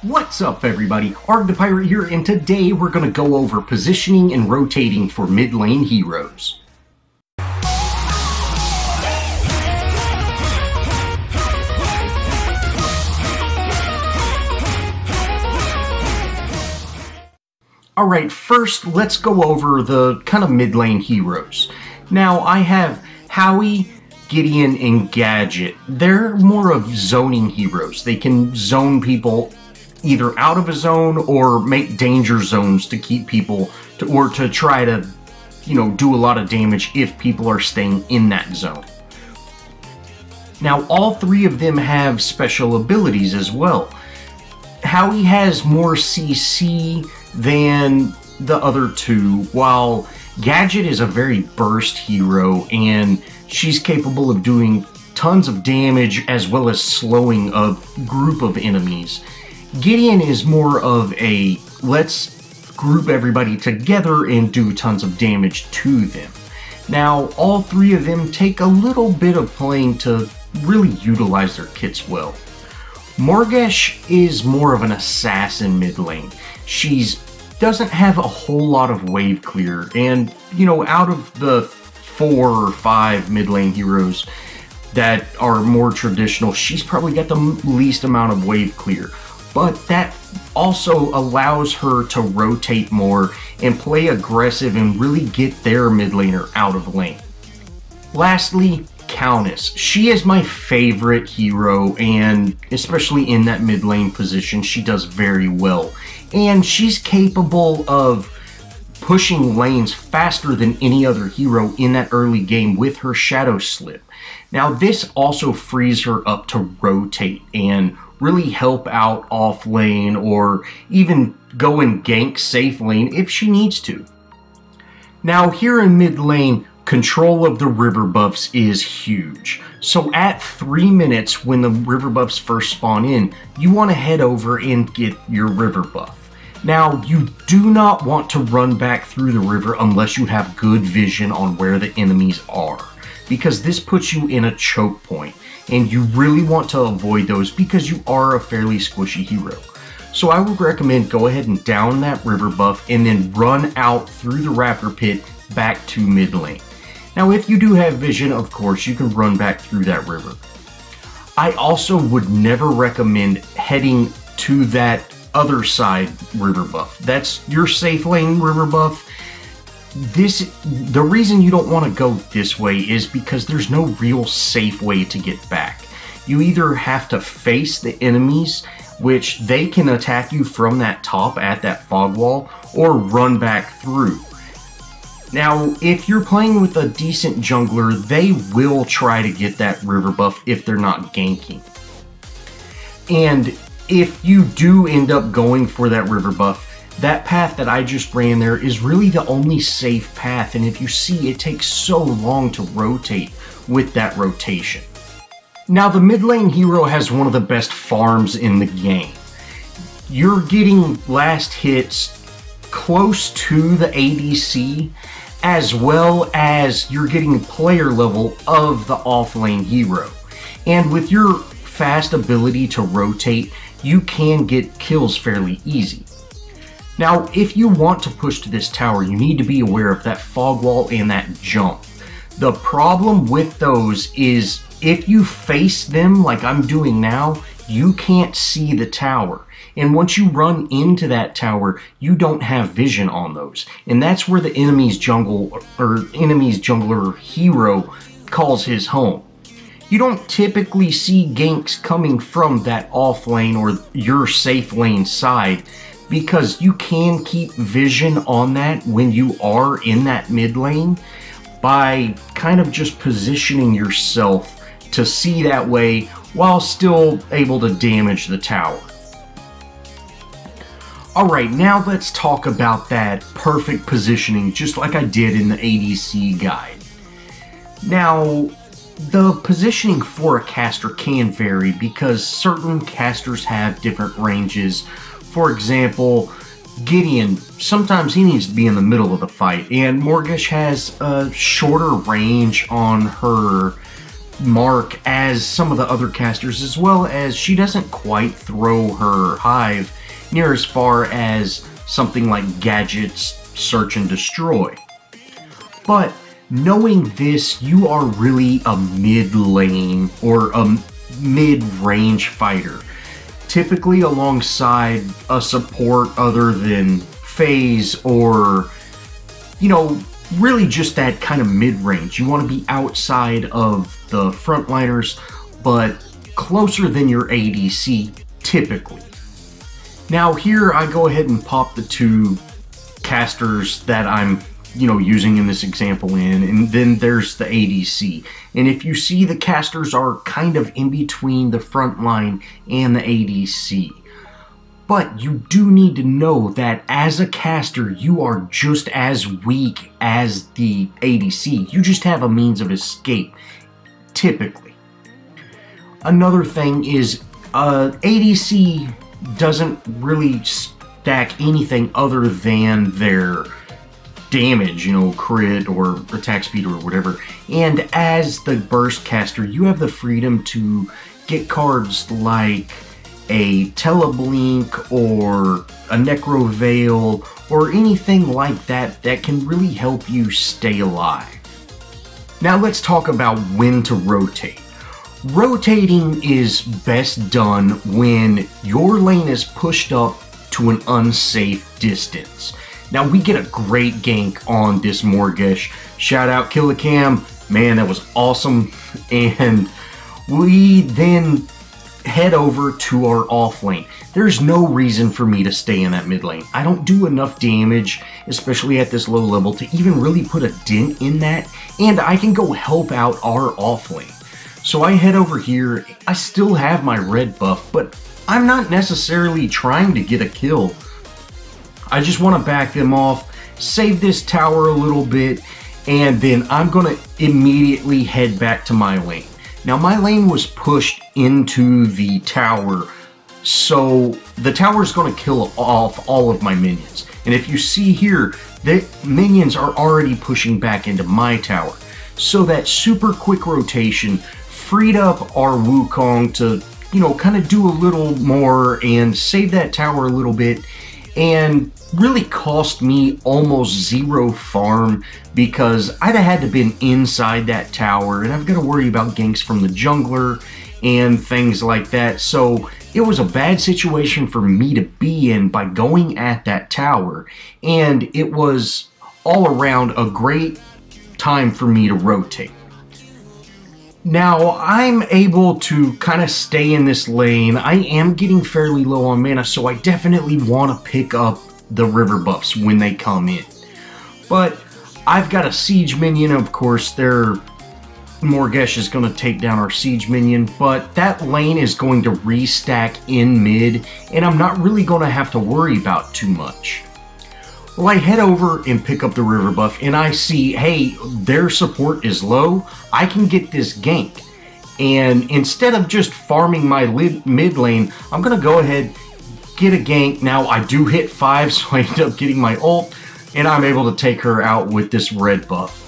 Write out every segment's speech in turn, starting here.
What's up everybody, Arrg the Pirate here, and today we're going to go over positioning and rotating for mid lane heroes. Alright, first let's go over the kind of mid lane heroes. Now I have Howie, Gideon, and Gadget. They're more of zoning heroes. They can zone people either out of a zone or make danger zones to keep people to try to, do a lot of damage if people are staying in that zone. Now all three of them have special abilities as well. Howie has more CC than the other two, while Gadget is a very burst hero and she's capable of doing tons of damage as well as slowing a group of enemies. Gideon is more of a let's group everybody together and do tons of damage to them. Now all three of them take a little bit of playing to really utilize their kits well. Morgesh is more of an assassin mid lane. She doesn't have a whole lot of wave clear, and out of the 4 or 5 mid lane heroes that are more traditional, she's probably got the least amount of wave clear. But that also allows her to rotate more and play aggressive and really get their mid laner out of lane. Lastly, Countess. She is my favorite hero, and especially in that mid lane position, she does very well. And she's capable of pushing lanes faster than any other hero in that early game with her Shadow Slip. Now this also frees her up to rotate and really help out off lane or even go and gank safe lane if she needs to. Now here in mid lane, control of the river buffs is huge. So at 3 minutes when the river buffs first spawn in, you want to head over and get your river buff. Now you do not want to run back through the river unless you have good vision on where the enemies are, because this puts you in a choke point and you really want to avoid those because you are a fairly squishy hero. So I would recommend go ahead and down that river buff and then run out through the raptor pit back to mid lane. Now if you do have vision, of course, you can run back through that river. I also would never recommend heading to that other side river buff. That's your safe lane river buff. The reason you don't want to go this way is because there's no real safe way to get back. You either have to face the enemies, which they can attack you from that top at that fog wall, or run back through. Now, if you're playing with a decent jungler, they will try to get that river buff if they're not ganking. And if you do end up going for that river buff, that path that I just ran there is really the only safe path, and if you see, it takes so long to rotate with that rotation. Now the mid lane hero has one of the best farms in the game. You're getting last hits close to the ADC, as well as you're getting player level of the off lane hero. And with your fast ability to rotate, you can get kills fairly easy. Now, if you want to push to this tower, you need to be aware of that fog wall and that jump. The problem with those is if you face them like I'm doing now, you can't see the tower. And once you run into that tower, you don't have vision on those. And that's where the enemy's jungler hero calls his home. You don't typically see ganks coming from that off lane or your safe lane side, because you can keep vision on that when you are in that mid lane by kind of just positioning yourself to see that way while still able to damage the tower. Alright, now let's talk about that perfect positioning just like I did in the ADC guide. Now, the positioning for a caster can vary because certain casters have different ranges. For example, Gideon, sometimes he needs to be in the middle of the fight, and Morgesh has a shorter range on her mark as some of the other casters, as well as she doesn't quite throw her hive near as far as something like Gadget's Search and Destroy. But knowing this, you are really a mid-lane or a mid-range fighter, typically alongside a support other than Phase, or, you know, really just that kind of mid-range. You want to be outside of the frontliners, but closer than your ADC, typically. Now here I go ahead and pop the two casters that I'm, you know, using in this example and then there's the ADC. And if you see, the casters are kind of in between the front line and the ADC. But you do need to know that as a caster, you are just as weak as the ADC. You just have a means of escape, typically. Another thing is, ADC doesn't really stack anything other than their damage, you know, crit or attack speed or whatever. And as the burst caster, you have the freedom to get cards like a Teleblink or a Necro Veil or anything like that that can really help you stay alive. Now let's talk about when to rotate. Rotating is best done when your lane is pushed up to an unsafe distance. Now we get a great gank on this Morgesh. Shout out Killicam, man, that was awesome. And we then head over to our off lane. There's no reason for me to stay in that mid lane. I don't do enough damage, especially at this low level, to even really put a dent in that, and I can go help out our off lane. So I head over here. I still have my red buff, but I'm not necessarily trying to get a kill. I just want to back them off, save this tower a little bit, and then I'm going to immediately head back to my lane. Now my lane was pushed into the tower, so the tower is going to kill off all of my minions. And if you see here, the minions are already pushing back into my tower. So that super quick rotation freed up our Wukong to, you know, kind of do a little more and save that tower a little bit, and really cost me almost zero farm because I'd have had to been inside that tower, and I've got to worry about ganks from the jungler and things like that. So it was a bad situation for me to be in by going at that tower, and it was all around a great time for me to rotate. Now, I'm able to kind of stay in this lane. I am getting fairly low on mana, so I definitely want to pick up the river buffs when they come in. But I've got a siege minion, of course. Their Morgesh is going to take down our siege minion, but that lane is going to restack in mid, and I'm not really going to have to worry about too much. Well, I head over and pick up the river buff, and I see, hey, their support is low. I can get this gank. And instead of just farming my mid lane, I'm going to go ahead, get a gank. Now, I do hit 5, so I end up getting my ult, and I'm able to take her out with this red buff.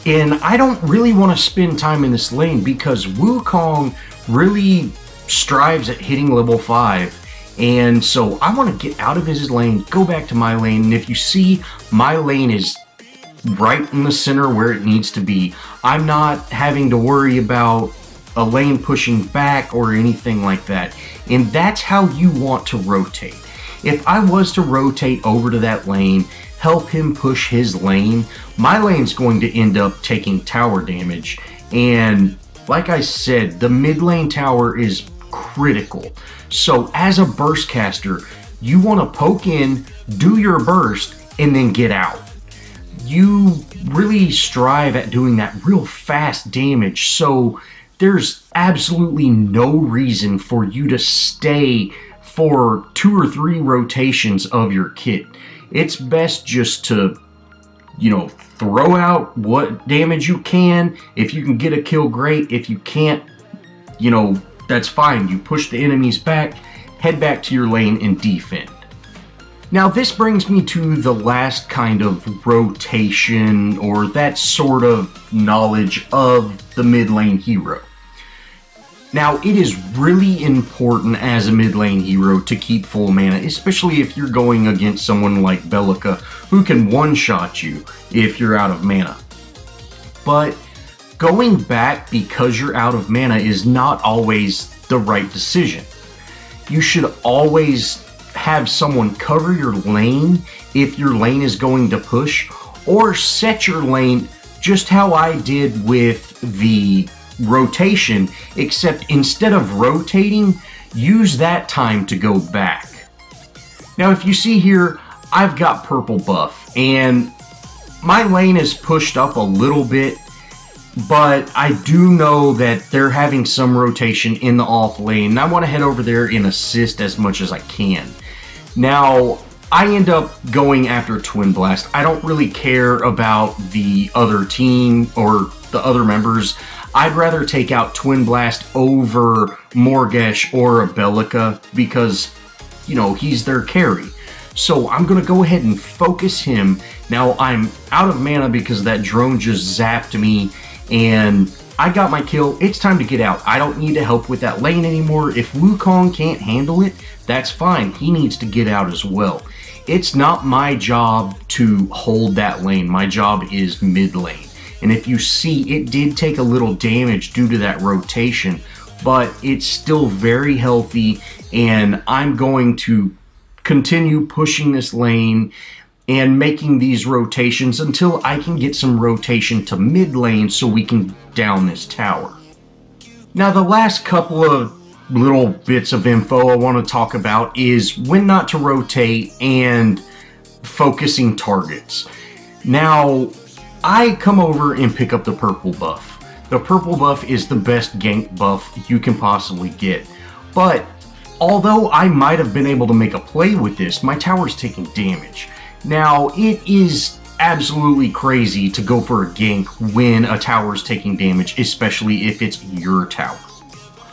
And I don't really want to spend time in this lane because Wukong really strives at hitting level 5. And so I want to get out of his lane, go back to my lane, and if you see, my lane is right in the center where it needs to be. I'm not having to worry about a lane pushing back or anything like that. And that's how you want to rotate. If I was to rotate over to that lane, help him push his lane, my lane's going to end up taking tower damage. And like I said, the mid lane tower is critical. So as a burst caster, you want to poke in, do your burst, and then get out. You really strive at doing that real fast damage, so there's absolutely no reason for you to stay for 2 or 3 rotations of your kit. It's best just to, you know, throw out what damage you can. If you can get a kill, great. If you can't, you know, that's fine. You push the enemies back, head back to your lane and defend. Now this brings me to the last kind of rotation, or that sort of knowledge of the mid lane hero. Now it is really important as a mid lane hero to keep full mana, especially if you're going against someone like Bellica who can one-shot you if you're out of mana. But going back because you're out of mana is not always the right decision. You should always have someone cover your lane if your lane is going to push, or set your lane just how I did with the rotation, except instead of rotating, use that time to go back. Now if you see here, I've got purple buff and my lane is pushed up a little bit, but I do know that they're having some rotation in the off lane, and I want to head over there and assist as much as I can. Now, I end up going after Twin Blast. I don't really care about the other team or the other members. I'd rather take out Twin Blast over Morgesh or a Bellica because, you know, he's their carry. So I'm going to go ahead and focus him. Now, I'm out of mana because that drone just zapped me, and I got my kill. It's time to get out. I don't need to help with that lane anymore. If Wukong can't handle it, that's fine. He needs to get out as well. It's not my job to hold that lane. My job is mid lane. And if you see, it did take a little damage due to that rotation, but it's still very healthy, and I'm going to continue pushing this lane and making these rotations until I can get some rotation to mid lane so we can down this tower. Now the last couple of little bits of info I want to talk about is when not to rotate and focusing targets. Now I come over and pick up the purple buff. The purple buff is the best gank buff you can possibly get, but although I might have been able to make a play with this, my tower's taking damage. Now, it is absolutely crazy to go for a gank when a tower is taking damage, especially if it's your tower.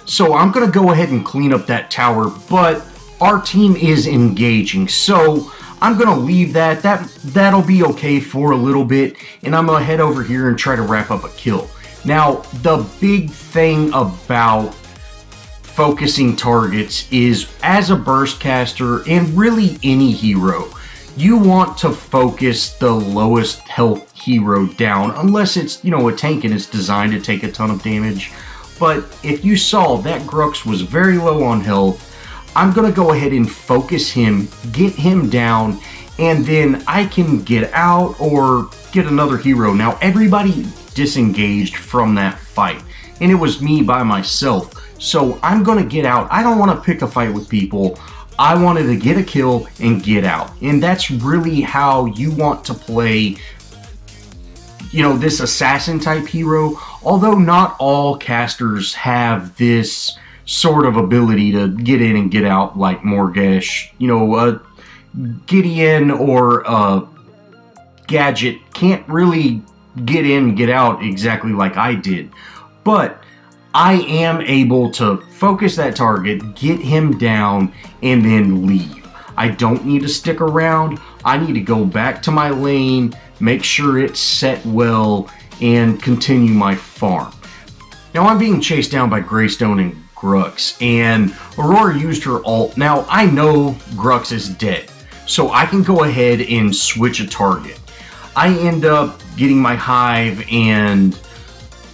So I'm going to go ahead and clean up that tower, but our team is engaging, so I'm going to leave that. That'll be okay for a little bit, and I'm going to head over here and try to wrap up a kill. Now, the big thing about focusing targets is, as a burst caster, and really any hero, you want to focus the lowest health hero down, unless it's, you know, a tank and it's designed to take a ton of damage. But if you saw that Grux was very low on health, I'm going to go ahead and focus him, get him down, and then I can get out or get another hero. Now everybody disengaged from that fight, and it was me by myself. So I'm going to get out. I don't want to pick a fight with people. I wanted to get a kill and get out. And that's really how you want to play, you know, this assassin type hero. Although not all casters have this sort of ability to get in and get out like Morgesh. You know, Gideon or Gadget can't really get in and get out exactly like I did. But I am able to focus that target, get him down, and then leave. I don't need to stick around. I need to go back to my lane, make sure it's set well, and continue my farm. Now I'm being chased down by Greystone and Grux, and Aurora used her ult. Now I know Grux is dead, so I can go ahead and switch a target. I end up getting my Hive and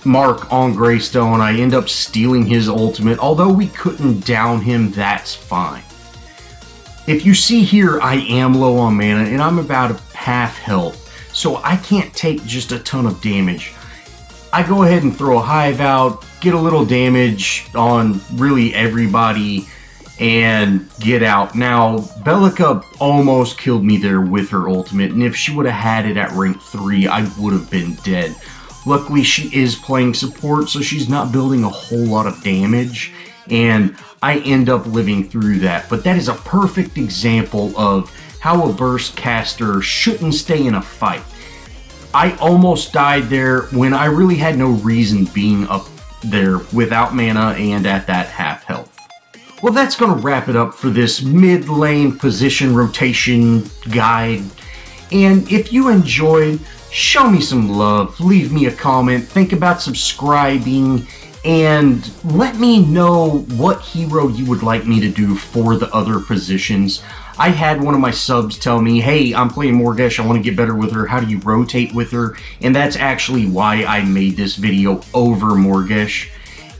Mark on Greystone. I end up stealing his ultimate. Although we couldn't down him, that's fine. If you see here, I am low on mana and I'm about half health, so I can't take just a ton of damage. I go ahead and throw a Hive out, get a little damage on really everybody, and get out. Now, Bellica almost killed me there with her ultimate, and if she would have had it at rank 3, I would have been dead. Luckily, she is playing support, so she's not building a whole lot of damage, and I end up living through that. But that is a perfect example of how a burst caster shouldn't stay in a fight. I almost died there when I really had no reason being up there without mana and at that half health. Well, that's going to wrap it up for this mid-lane position rotation guide. And if you enjoyed, show me some love, leave me a comment, think about subscribing, and let me know what hero you would like me to do for the other positions. I had one of my subs tell me, hey, I'm playing Morgesh, I want to get better with her, how do you rotate with her? And that's actually why I made this video over Morgesh.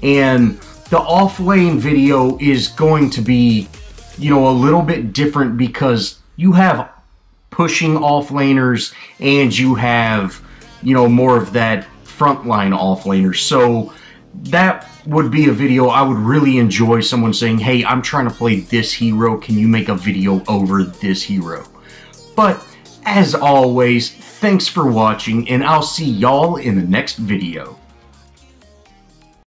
And the off-lane video is going to be, a little bit different because you have pushing off-laners and you have, more of that frontline off-laners. So that would be a video I would really enjoy someone saying, hey, I'm trying to play this hero, can you make a video over this hero? But as always, thanks for watching, and I'll see y'all in the next video.